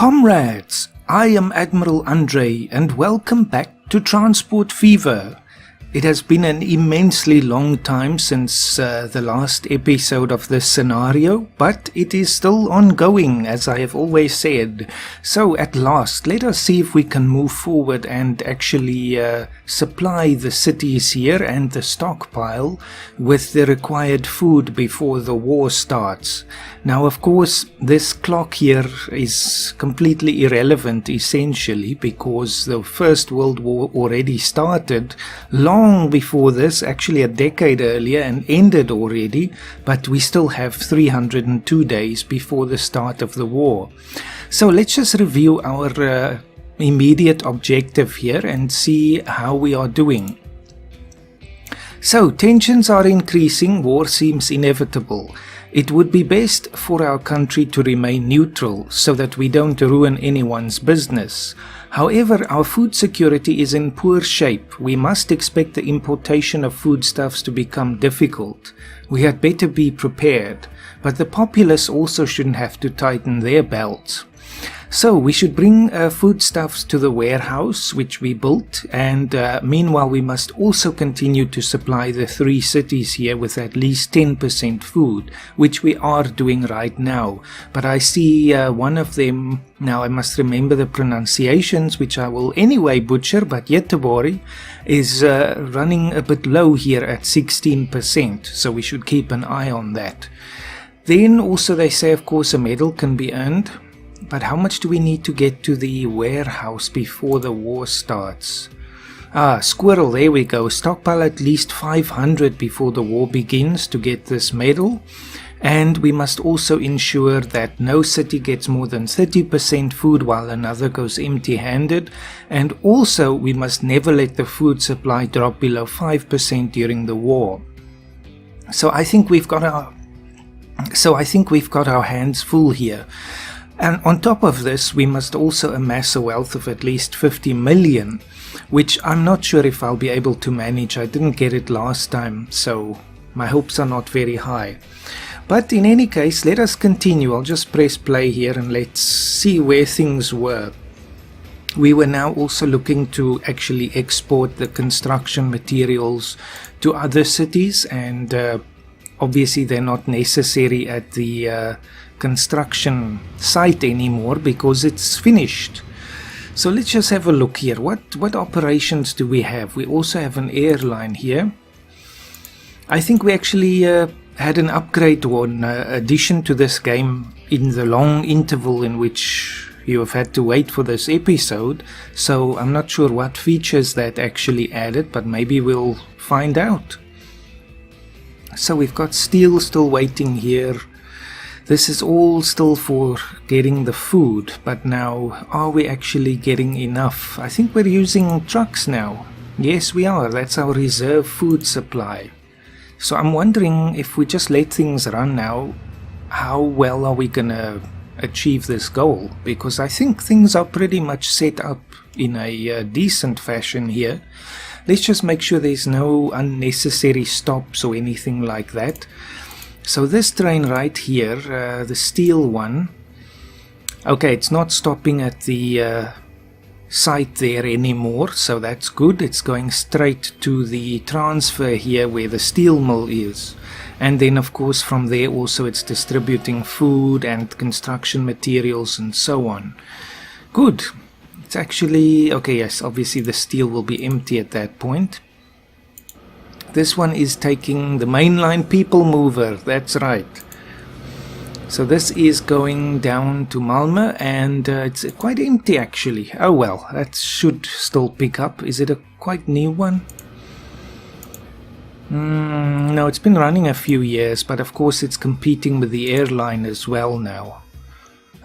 Comrades, I am Admiral Andre and welcome back to Transport Fever. It has been an immensely long time since the last episode of this scenario, but it is still ongoing, as I have always said. So at last, let us see if we can move forward and actually supply the cities here and the stockpile with the required food before the war starts. Now, of course, this clock here is completely irrelevant, essentially, because the First World War already started long before this, actually a decade earlier, and ended already, but we still have 302 days before the start of the war. So let's just review our immediate objective here and see how we are doing. So, tensions are increasing, war seems inevitable. It would be best for our country to remain neutral so that we don't ruin anyone's business. However, our food security is in poor shape. We must expect the importation of foodstuffs to become difficult. We had better be prepared, but the populace also shouldn't have to tighten their belts. So we should bring foodstuffs to the warehouse which we built, and meanwhile we must also continue to supply the 3 cities here with at least 10% food, which we are doing right now. But I see one of them, now I must remember the pronunciations, which I will anyway butcher, but Göteborg is running a bit low here at 16%, so we should keep an eye on that. Then also they say, of course, a medal can be earned. But how much do we need to get to the warehouse before the war starts? Squirrel, there we go. Stockpile at least 500 before the war begins to get this medal. And we must also ensure that no city gets more than 30% food while another goes empty-handed. And also we must never let the food supply drop below 5% during the war. So I think we've got our hands full here. And on top of this, we must also amass a wealth of at least 50 million, which I'm not sure if I'll be able to manage. I didn't get it last time, so my hopes are not very high. But in any case, let us continue. I'll just press play here and let's see where things were. We were now also looking to actually export the construction materials to other cities, and obviously they're not necessary at the construction site anymore because it's finished. So let's just have a look here. What operations do we have? We also have an airline here. I think we actually had an upgrade or an addition to this game in the long interval in which you have had to wait for this episode, so I'm not sure what features that actually added, but maybe we'll find out. So we've got steel still waiting here. This is all still for getting the food, but now are we actually getting enough? I think we're using trucks now. Yes, we are. That's our reserve food supply. So I'm wondering if we just let things run now, how well are we gonna achieve this goal? Because I think things are pretty much set up in a decent fashion here. Let's just make sure there's no unnecessary stops or anything like that. So this train right here, the steel one, okay, it's not stopping at the site there anymore, so that's good. It's going straight to the transfer here where the steel mill is. And then of course from there also it's distributing food and construction materials and so on. Good. It's actually, okay, yes, obviously the steel will be empty at that point. This one is taking the mainline people mover, that's right. So this is going down to Malmö, and it's quite empty actually. Oh well, that should still pick up. Is it a quite new one? No, it's been running a few years, but of course it's competing with the airline as well now.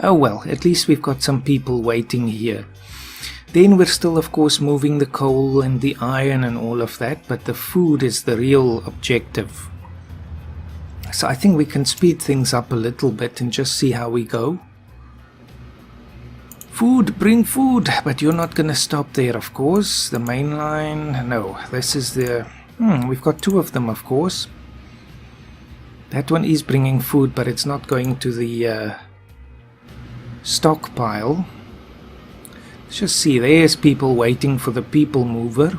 Oh well, at least we've got some people waiting here. Then we're still of course moving the coal and the iron and all of that, but the food is the real objective. So I think we can speed things up a little bit and just see how we go. Food, bring food, but you're not gonna stop there of course. The main line, no, this is the... we've got 2 of them of course. That one is bringing food, but it's not going to the stockpile. Let's just see, there's people waiting for the people mover.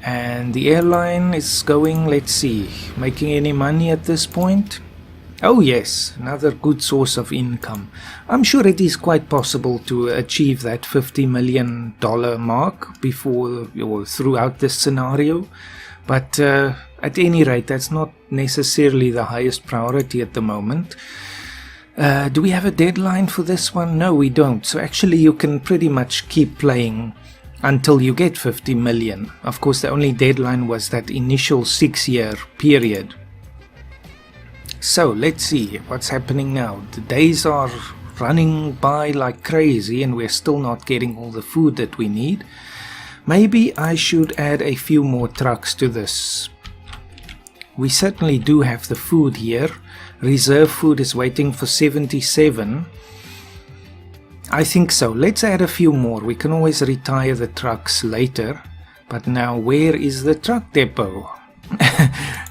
And the airline is going, let's see, making any money at this point? Oh yes, another good source of income. I'm sure it is quite possible to achieve that $50 million mark before or throughout this scenario. But at any rate, that's not necessarily the highest priority at the moment. Do we have a deadline for this one? No, we don't. So actually you can pretty much keep playing until you get 50 million. Of course, the only deadline was that initial 6-year period. So let's see what's happening now. The days are running by like crazy and we're still not getting all the food that we need. Maybe I should add a few more trucks to this. We certainly do have the food here. Reserve food is waiting for 77. I think so. Let's add a few more. We can always retire the trucks later. But now, where is the truck depot?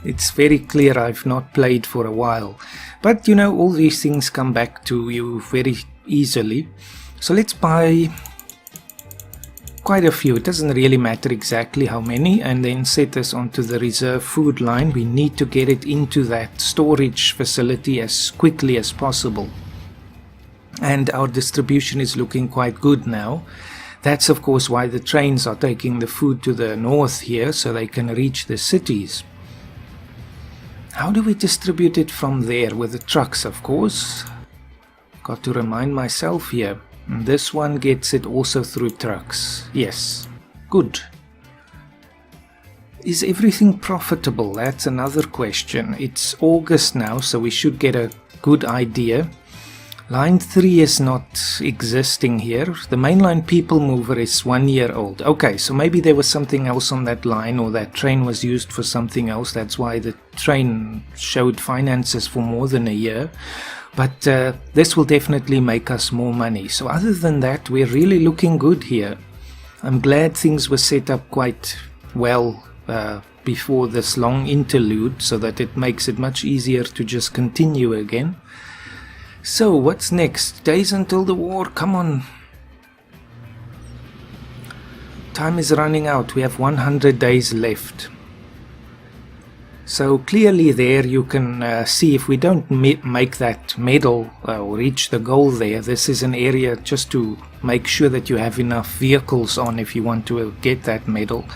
It's very clear I've not played for a while. But you know, all these things come back to you very easily. So let's buy quite a few. It doesn't really matter exactly how many. And then set this onto the reserve food line. We need to get it into that storage facility as quickly as possible. And our distribution is looking quite good now. That's of course why the trains are taking the food to the north here, so they can reach the cities. How do we distribute it from there? With the trucks, of course. Got to remind myself here. And this one gets it also through trucks. Yes, good. Is everything profitable? That's another question. It's August now, so we should get a good idea. Line 3 is not existing here. The mainline people mover is 1 year old. Okay, so maybe there was something else on that line, or that train was used for something else. That's why the train showed finances for more than a year. But this will definitely make us more money. So other than that, we're really looking good here. I'm glad things were set up quite well before this long interlude, so that it makes it much easier to just continue again. So, what's next? Days until the war, come on. Time is running out, we have 100 days left. So clearly there you can see if we don't make that medal or reach the goal there, this is an area just to make sure that you have enough vehicles on if you want to get that medal.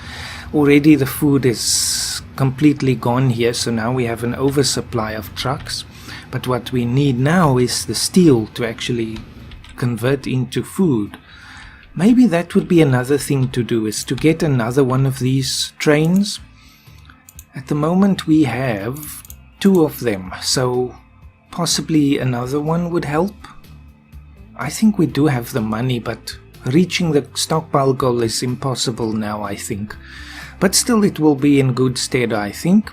Already the food is completely gone here, so now we have an oversupply of trucks. But what we need now is the steel to actually convert into food. Maybe that would be another thing to do, is to get another one of these trains. At the moment we have 2 of them, so possibly another one would help. I think we do have the money, but reaching the stockpile goal is impossible now, I think. But still it will be in good stead, I think.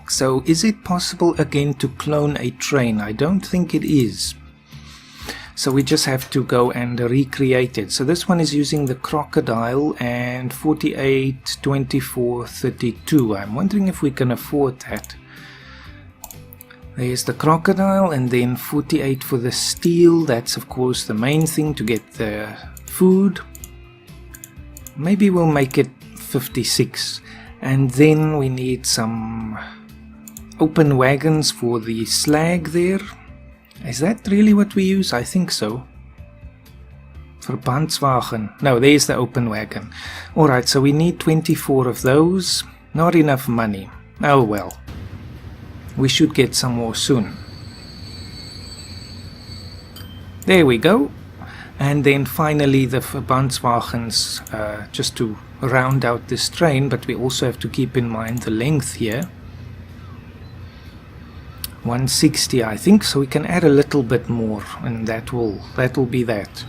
So is it possible again to clone a train? I don't think it is. So we just have to go and recreate it. So this one is using the crocodile and 48, 24, 32. I'm wondering if we can afford that. There's the crocodile and then 48 for the steel. That's of course the main thing to get the food. Maybe we'll make it 56. And then we need some open wagons for the slag there. Is that really what we use? I think so. Verbandswagen. No, there's the open wagon. Alright, so we need 24 of those. Not enough money. Oh well. We should get some more soon. There we go. And then finally the Verbandswagens, just to round out this train, but we also have to keep in mind the length here. 160 I think, so we can add a little bit more, and that will be that.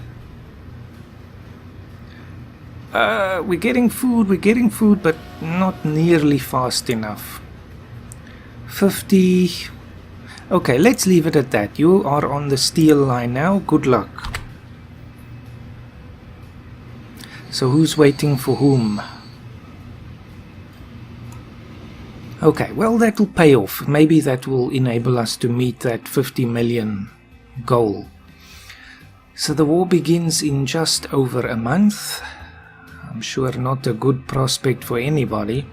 We're getting food, but not nearly fast enough. 50. Okay, let's leave it at that. You are on the steel line now. Good luck. So who's waiting for whom? Okay, well that will pay off. Maybe that will enable us to meet that 50 million goal. So the war begins in just over a month. I'm sure not a good prospect for anybody.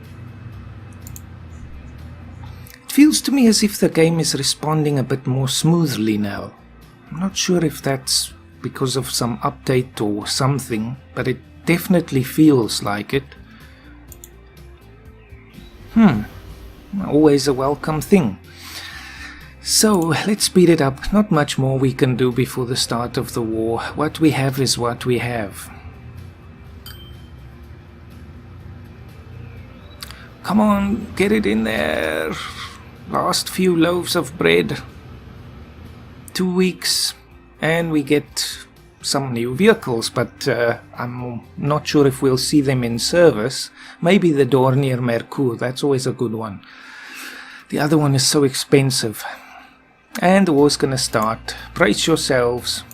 It feels to me as if the game is responding a bit more smoothly now. I'm not sure if that's because of some update or something, but it definitely feels like it. Always a welcome thing. So, let's speed it up. Not much more we can do before the start of the war. What we have is what we have. Come on, get it in there. Last few loaves of bread. 2 weeks, and we get some new vehicles, but I'm not sure if we'll see them in service. Maybe the Dornier Merkur, that's always a good one. The other one is so expensive. And the war's gonna start. Brace yourselves.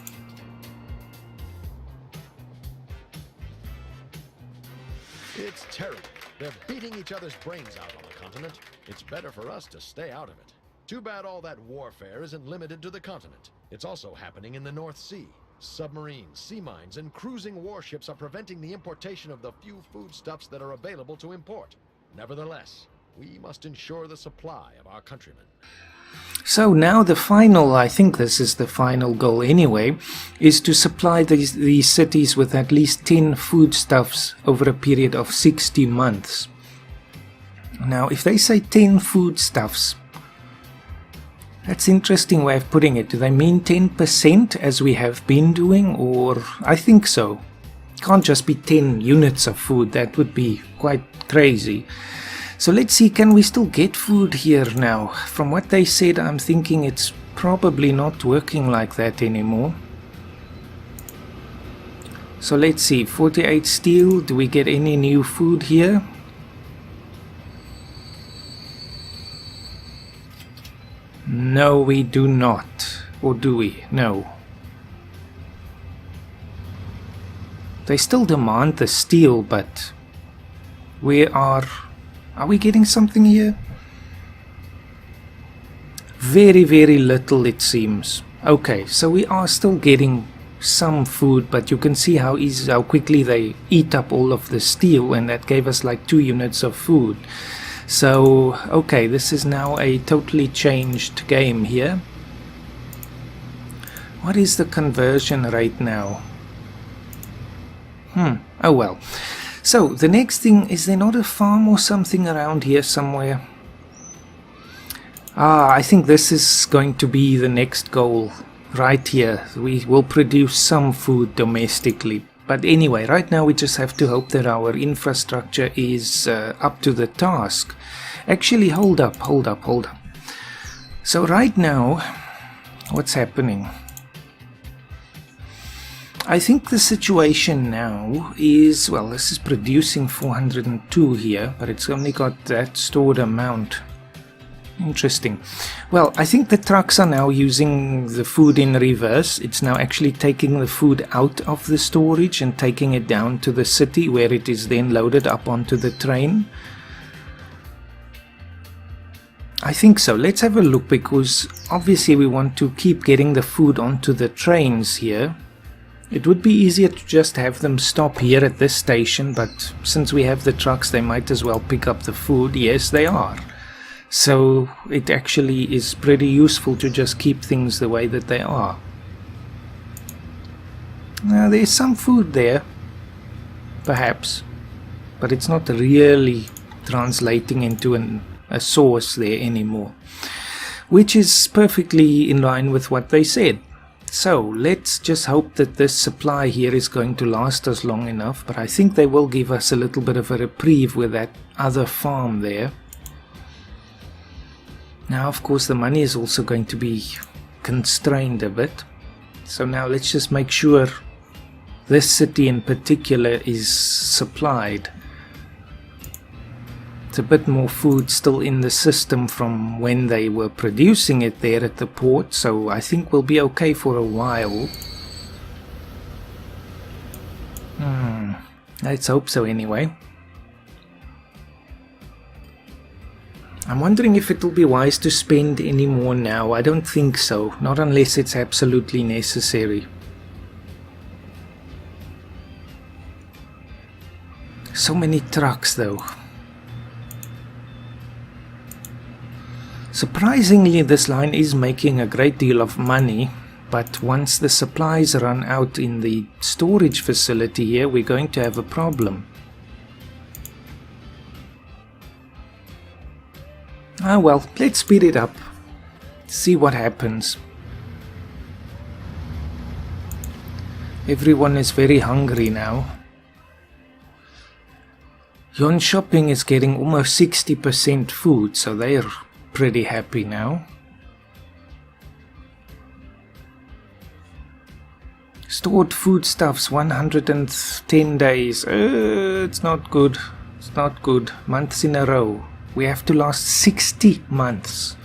It's terrible. They're beating each other's brains out on the continent. It's better for us to stay out of it. Too bad all that warfare isn't limited to the continent. It's also happening in the North Sea. Submarines, sea mines, and cruising warships are preventing the importation of the few foodstuffs that are available to import. Nevertheless, we must ensure the supply of our countrymen. So now the final, I think this is the final goal anyway, is to supply these cities with at least 10 foodstuffs over a period of 60 months. Now, if they say 10 foodstuffs, that's an interesting way of putting it. Do they mean 10% as we have been doing, or I think so. It can't just be 10 units of food, that would be quite crazy. So let's see, can we still get food here now? From what they said, I'm thinking it's probably not working like that anymore. So let's see, 48 steel, do we get any new food here? No, we do not. Or do we? No. They still demand the steel, but we are we getting something here? Very, very little it seems. Okay, so we are still getting some food, but you can see how quickly they eat up all of the steel, and that gave us like 2 units of food. So, okay, this is now a totally changed game here. What is the conversion rate now? Oh well. So, the next thing, is there not a farm or something around here somewhere? I think this is going to be the next goal. Right here. We will produce some food domestically. But anyway, right now we just have to hope that our infrastructure is up to the task. Actually, hold up. So right now, what's happening? I think the situation now is, well, this is producing 402 here, but it's only got that stored amount. Interesting. Well, I think the trucks are now using the food in reverse. It's now actually taking the food out of the storage and taking it down to the city, where it is then loaded up onto the train. I think so. Let's have a look, because obviously we want to keep getting the food onto the trains here. It would be easier to just have them stop here at this station, but since we have the trucks, they might as well pick up the food. Yes, they are. So it actually is pretty useful to just keep things the way that they are. Now there's some food there, perhaps, but it's not really translating into a source there anymore, which is perfectly in line with what they said. So let's just hope that this supply here is going to last us long enough, but I think they will give us a little bit of a reprieve with that other farm there. Now, of course, the money is also going to be constrained a bit. So now let's just make sure this city in particular is supplied. It's a bit more food still in the system from when they were producing it there at the port, so I think we'll be okay for a while. Let's hope so anyway. I'm wondering if it'll be wise to spend any more now. I don't think so, not unless it's absolutely necessary. So many trucks though. Surprisingly, this line is making a great deal of money, but once the supplies run out in the storage facility here, we're going to have a problem. Ah well, let's speed it up. See what happens. Everyone is very hungry now. Yon Shopping is getting almost 60% food, so they're pretty happy now. Stored foodstuffs 110 days. It's not good. It's not good. Months in a row. We have to last 60 months.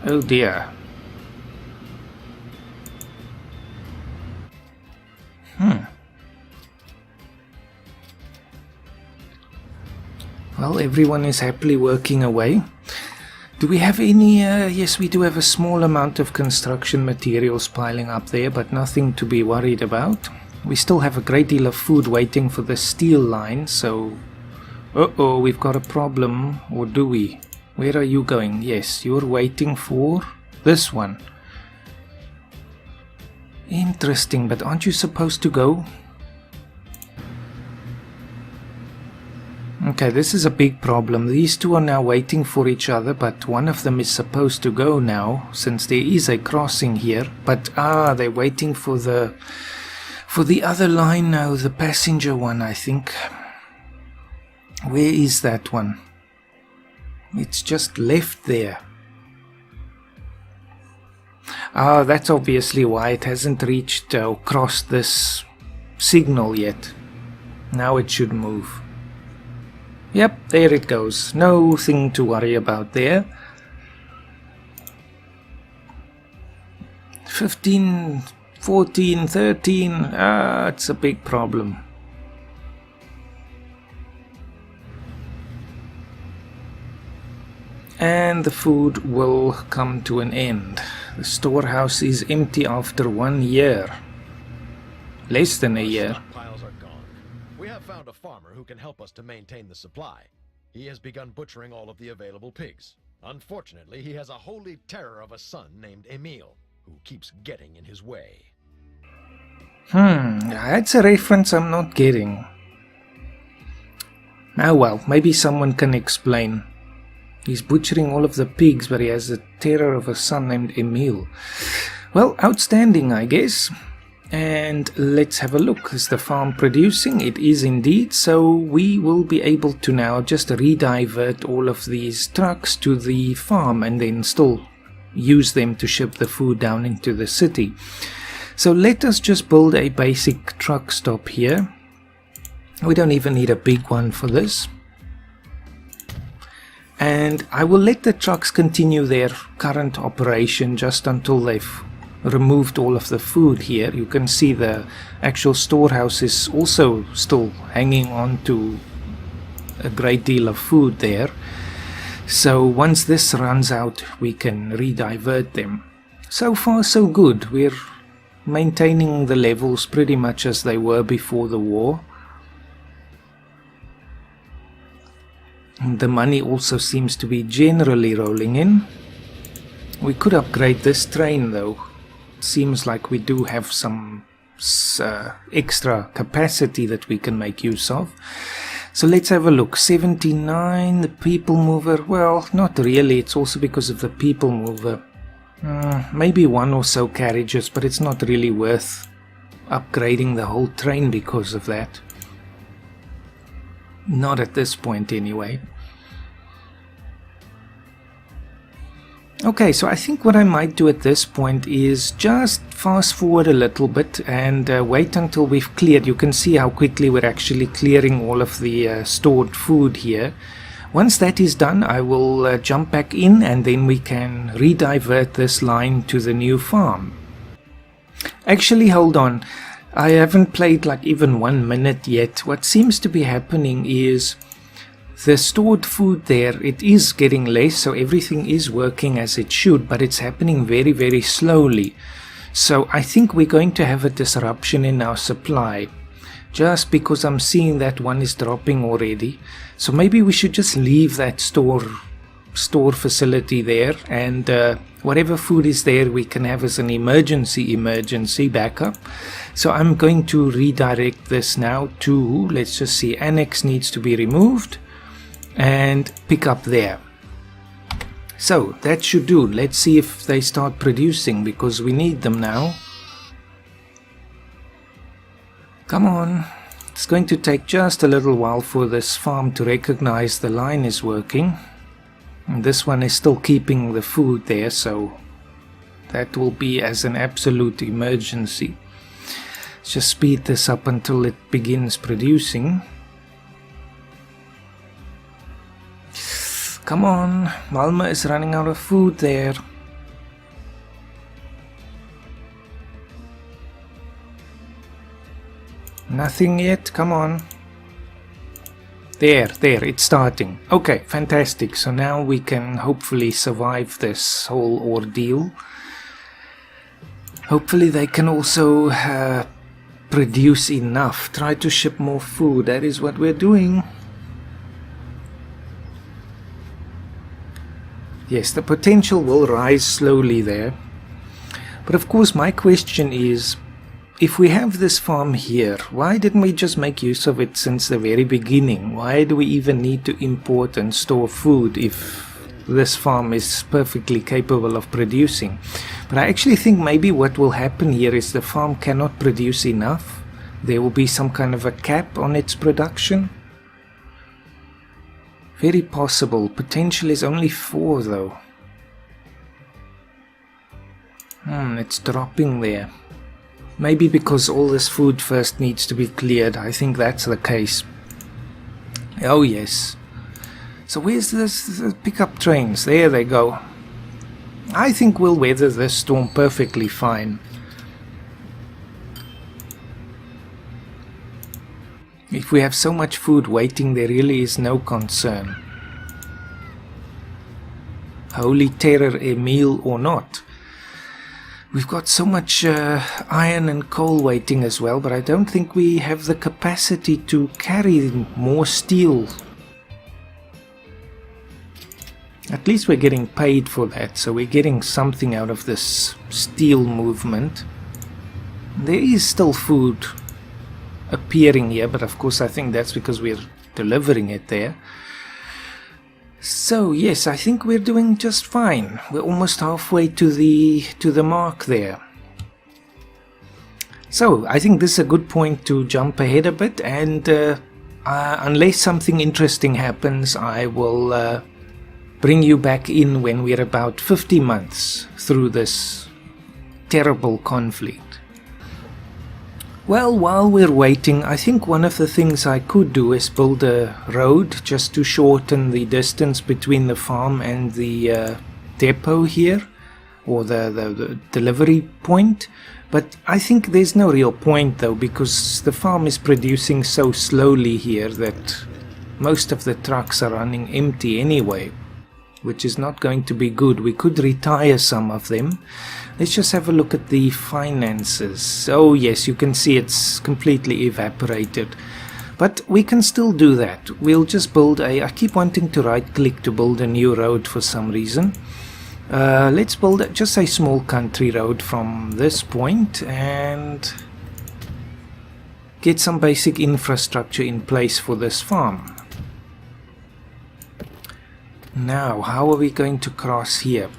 Oh dear. Well, everyone is happily working away. Do we have any... yes, we do have a small amount of construction materials piling up there, but nothing to be worried about. We still have a great deal of food waiting for the steel line, so... Uh-oh, we've got a problem, or do we? Where are you going? Yes, you're waiting for this one. Interesting, but aren't you supposed to go? Okay, this is a big problem. These two are now waiting for each other, but one of them is supposed to go now, since there is a crossing here. But, they're waiting for the other line now, the passenger one, I think. Where is that one? It's just left there. That's obviously why it hasn't reached or crossed this signal yet. Now it should move. Yep, there it goes. Nothing to worry about there. 15, 14, 13. It's a big problem. And the food will come to an end. The storehouse is empty after 1 year. Less than a year. Piles are gone. We have found a farmer who can help us to maintain the supply. He has begun butchering all of the available pigs. Unfortunately, he has a holy terror of a son named Emil, who keeps getting in his way. That's a reference I'm not getting. Oh well, maybe someone can explain. He's butchering all of the pigs, but he has the terror of a son named Emil. Well, outstanding, I guess. And let's have a look. Is the farm producing? It is indeed. So we will be able to now just redivert all of these trucks to the farm and then still use them to ship the food down into the city. So let us just build a basic truck stop here. We don't even need a big one for this. And I will let the trucks continue their current operation just until they've removed all of the food here. You can see the actual storehouse is also still hanging on to a great deal of food there. So once this runs out, we can redivert them. So far so good. We're maintaining the levels pretty much as they were before the war. The money also seems to be generally rolling in. We could upgrade this train though. Seems like we do have some extra capacity that we can make use of. So let's have a look. 79, the people mover. Well, not really. It's also because of the people mover. Maybe one or so carriages, but it's not really worth upgrading the whole train because of that. Not at this point anyway. Okay, so I think what I might do at this point is just fast forward a little bit and wait until we've cleared. You can see how quickly we're actually clearing all of the stored food here. Once that is done, I will jump back in and then we can redivert this line to the new farm. Actually, hold on. I haven't played like even 1 minute yet. What seems to be happening is the stored food there, it is getting less, so everything is working as it should, but it's happening very, very slowly. So I think we're going to have a disruption in our supply. just because I'm seeing that one is dropping already. So maybe we should just leave that store facility there, and whatever food is there we can have as an emergency backup. So I'm going to redirect this now to, let's just see, annex needs to be removed and pick up there. So that should do. Let's see if they start producing, because we need them now. Come on. It's going to take just a little while for this farm to recognize the line is working. And this one is still keeping the food there, so that will be as an absolute emergency. Let's just speed this up until it begins producing. Come on, Malma is running out of food there. Nothing yet, come on. There, it's starting. Okay, fantastic. So now we can hopefully survive this whole ordeal. Hopefully they can also produce enough. Try to ship more food. That is what we're doing. Yes, the potential will rise slowly there. But of course my question is, if we have this farm here, why didn't we just make use of it since the very beginning? Why do we even need to import and store food if this farm is perfectly capable of producing? But I actually think maybe what will happen here is the farm cannot produce enough. There will be some kind of a cap on its production. Very possible. Potential is only 4 though. It's dropping there. Maybe because all this food first needs to be cleared. I think that's the case. Oh yes. So where's this pickup trains? There they go. I think we'll weather this storm perfectly fine. If we have so much food waiting, there really is no concern. Holy terror, a meal or not. We've got so much iron and coal waiting as well, but I don't think we have the capacity to carry more steel. At least we're getting paid for that, so we're getting something out of this steel movement. There is still food appearing here, but of course I think that's because we're delivering it there. So yes, I think we're doing just fine. We're almost halfway to the mark there. So I think this is a good point to jump ahead a bit, and unless something interesting happens, I will bring you back in when we're about 50 months through this terrible conflict. Well, while we're waiting, I think one of the things I could do is build a road just to shorten the distance between the farm and the depot here, or the delivery point. But I think there's no real point though, because the farm is producing so slowly here that most of the trucks are running empty anyway, which is not going to be good. We could retire some of them. Let's just have a look at the finances. Oh yes, you can see it's completely evaporated. But we can still do that. We'll just build I keep wanting to right click to build a new road for some reason. Let's build just a small country road from this point and get some basic infrastructure in place for this farm. Now, how are we going to cross here?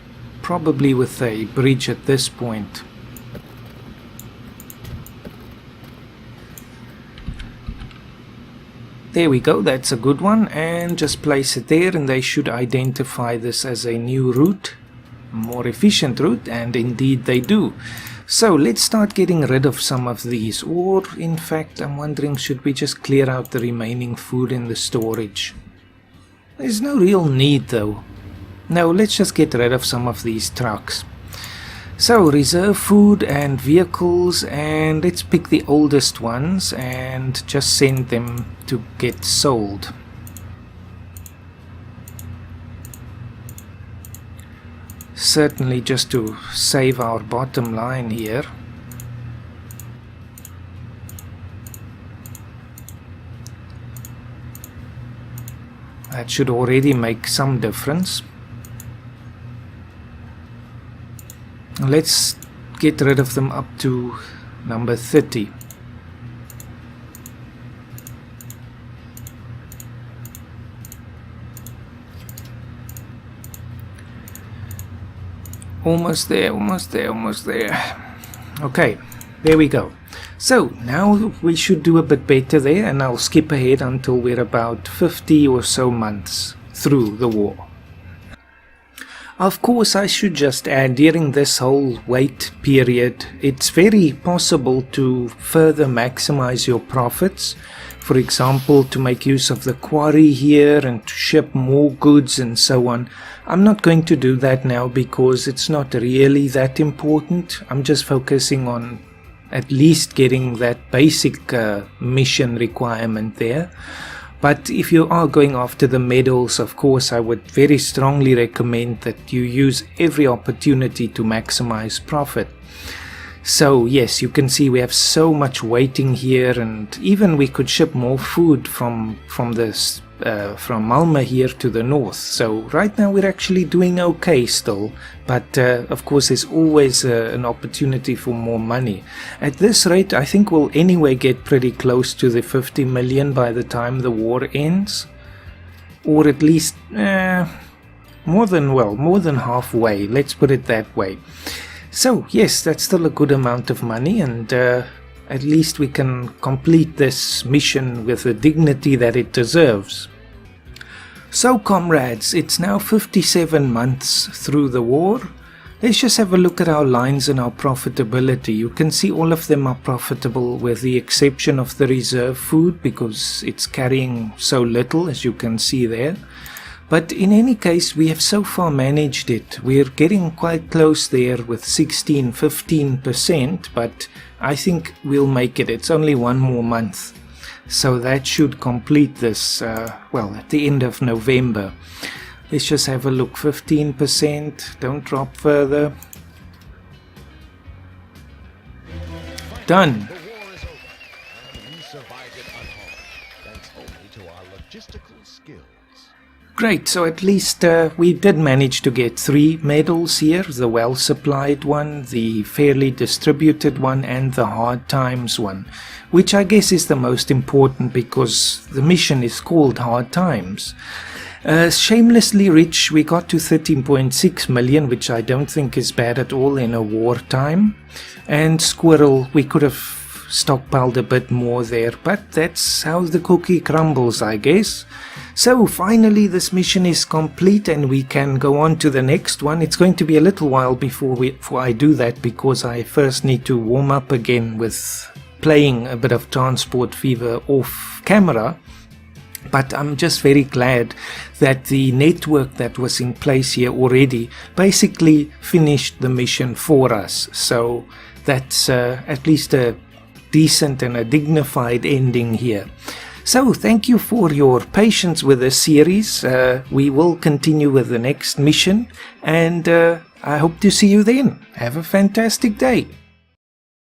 Probably with a bridge at this point. There we go, that's a good one, and just place it there and they should identify this as a new route, more efficient route, and indeed they do. So let's start getting rid of some of these, or in fact I'm wondering, should we just clear out the remaining food in the storage? There's no real need though. No, let's just get rid of some of these trucks. So reserve food and vehicles, and let's pick the oldest ones and just send them to get sold. Certainly just to save our bottom line here. That should already make some difference. Let's get rid of them up to number 30. Almost there, almost there, almost there. Okay, there we go. So now we should do a bit better there, and I'll skip ahead until we're about 50 or so months through the war. Of course, I should just add, during this whole wait period, it's very possible to further maximize your profits. For example, to make use of the quarry here and to ship more goods and so on. I'm not going to do that now because it's not really that important. I'm just focusing on at least getting that basic mission requirement there. But if you are going after the medals, of course, I would very strongly recommend that you use every opportunity to maximize profit. So yes, you can see we have so much waiting here, and even we could ship more food from Malmö here to the north. So right now we're actually doing okay still, but of course there's always an opportunity for more money. At this rate, I think we'll anyway get pretty close to the 50 million by the time the war ends, or at least more than halfway, let's put it that way. So yes, that's still a good amount of money, and at least we can complete this mission with the dignity that it deserves. So comrades, it's now 57 months through the war. Let's just have a look at our lines and our profitability. You can see all of them are profitable with the exception of the reserve food because it's carrying so little, as you can see there. But in any case, we have so far managed it. We're getting quite close there with 15%, but I think we'll make it. It's only one more month. So that should complete this, at the end of November. Let's just have a look. 15%. Don't drop further. Done. The war is over, and we survived it unharmed, thanks only to our logistical skills. Great, so at least we did manage to get 3 medals here. The well-supplied one, the fairly distributed one, and the hard times one. Which I guess is the most important because the mission is called Hard Times. Shamelessly rich, we got to 13.6 million, which I don't think is bad at all in a wartime. And Squirrel, we could have stockpiled a bit more there, but that's how the cookie crumbles, I guess. So finally this mission is complete and we can go on to the next one. It's going to be a little while before I do that because I first need to warm up again with playing a bit of Transport Fever off camera. But I'm just very glad that the network that was in place here already basically finished the mission for us. So that's at least a decent and a dignified ending here. So thank you for your patience with this series. We will continue with the next mission, and I hope to see you then. Have a fantastic day.